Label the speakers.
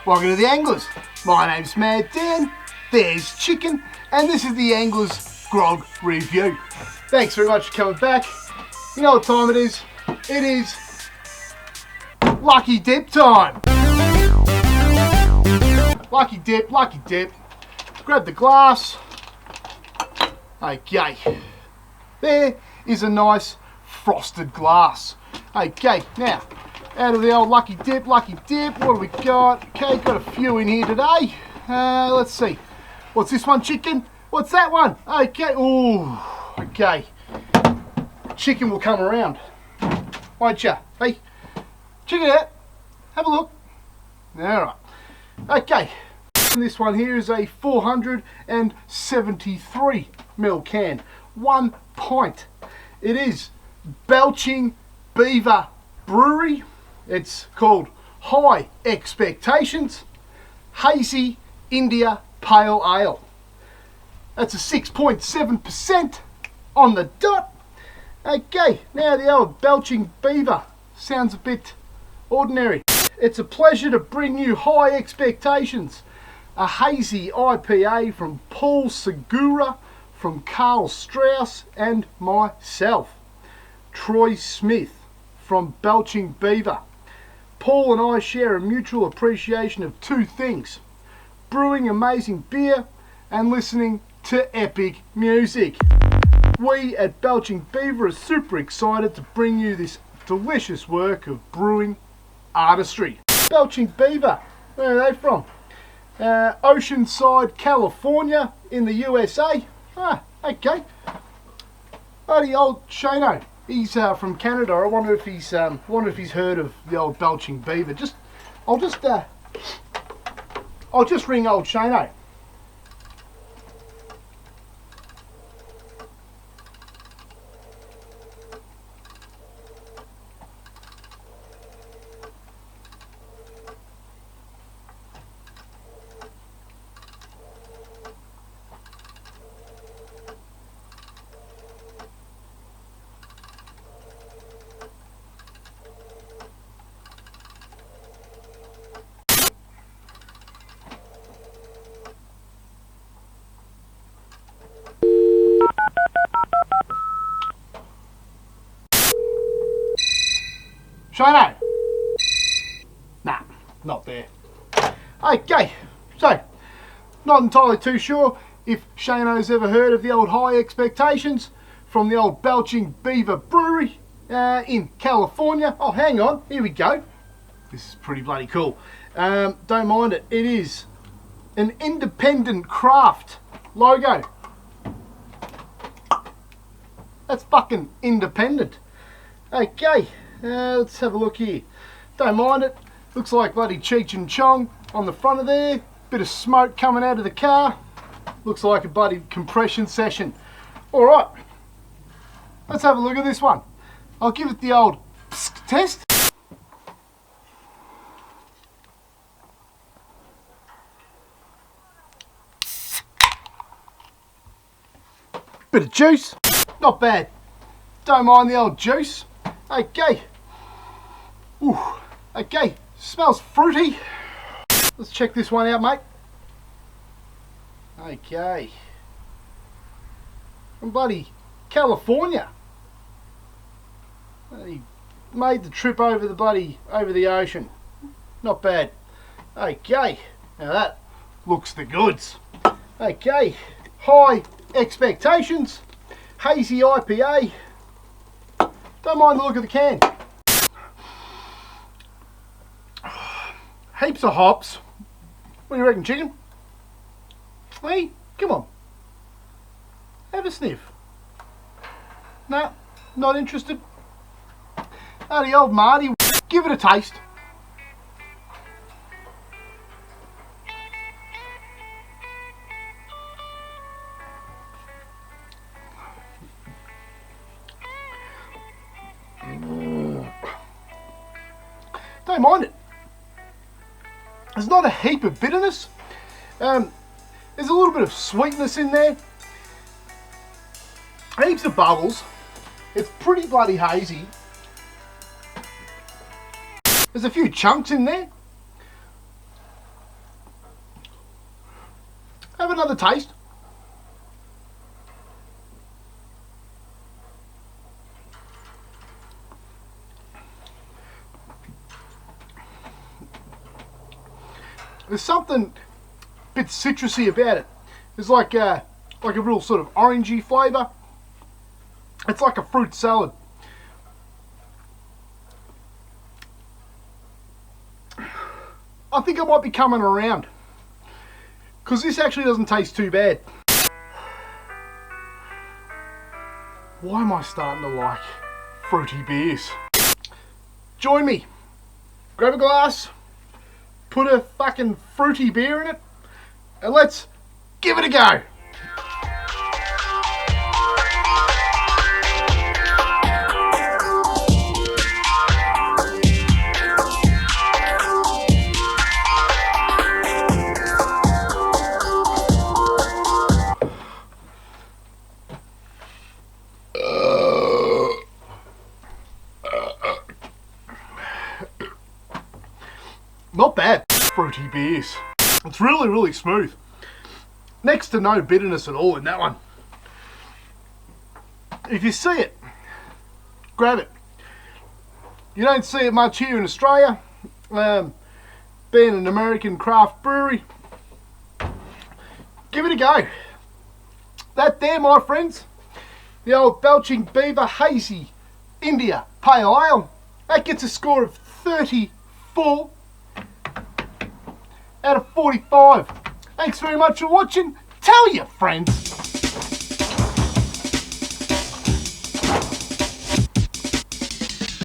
Speaker 1: Welcome to the Anglers. My name's Mad Dan, there's Chicken, and this is the Anglers Grog Review. Thanks very much for coming back. You know what time it is? It is Lucky Dip time. Lucky Dip, Lucky Dip. Grab the glass. Okay. There is a nice frosted glass. Okay, now, out of the old Lucky Dip, what do we got? Okay, got a few in here today. Let's see. What's this one, Chicken? What's that one? Okay, ooh, okay. Chicken will come around, won't ya? Hey, check it out. Have a look. Alright. Okay. This one here is a 473ml can. 1 pint. It is Belching Beaver Brewery. It's called High Expectations Hazy India Pale Ale. That's a 6.7% on the dot. Okay, now the old Belching Beaver sounds a bit ordinary. It's a pleasure to bring you High Expectations, a hazy IPA from Paul Segura, from Karl Strauss and myself, Troy Smith from Belching Beaver. Paul and I share a mutual appreciation of two things: brewing amazing beer and listening to epic music. We at Belching Beaver are super excited to bring you this delicious work of brewing artistry. Belching Beaver, where are they from? Oceanside, California in the USA. Ah, okay. Bloody old Shano. He's from Canada. I wonder if he's heard of the old Belching Beaver. I'll just ring old Shano. Shano? Nah, not there. Okay, so, not entirely too sure if Shano's ever heard of the old High Expectations from the old Belching Beaver Brewery in California. Oh, hang on, here we go. This is pretty bloody cool. Don't mind it. It is an independent craft logo. That's fucking independent. Okay. Let's have a look here. Don't mind it. Looks like bloody Cheech and Chong on the front of there. Bit of smoke coming out of the car. Looks like a bloody compression session. Alright. Let's have a look at this one. I'll give it the old psk test. Bit of juice. Not bad. Don't mind the old juice. Okay. Ooh. Okay. Smells fruity. Let's check this one out, mate. Okay. From bloody California. He made the trip over the ocean. Not bad. Okay. Now that looks the goods. Okay. High Expectations. Hazy IPA. Don't mind the look of the can. Heaps of hops. What do you reckon, Chicken? Hey, come on. Have a sniff. No, not interested. Oh, the old Marty. Give it a taste. Don't mind it. There's not a heap of bitterness. There's a little bit of sweetness in there. Heaps of bubbles. It's pretty bloody hazy. There's a few chunks in there. another taste. There's something a bit citrusy about it. It's like a real sort of orangey flavour. It's like a fruit salad. I think I might be coming around, because this actually doesn't taste too bad. Why am I starting to like fruity beers? Join me. Grab a glass, put a fucking fruity beer in it, and let's give it a go. Not bad. Fruity beers. It's really, really smooth. Next to no bitterness at all in that one. If you see it, grab it. You don't see it much here in Australia. Being an American craft brewery, give it a go. That there, my friends, the old Belching Beaver Hazy India Pale Ale. That gets a score of 34 out of 45. Thanks very much for watching. Tell your friends.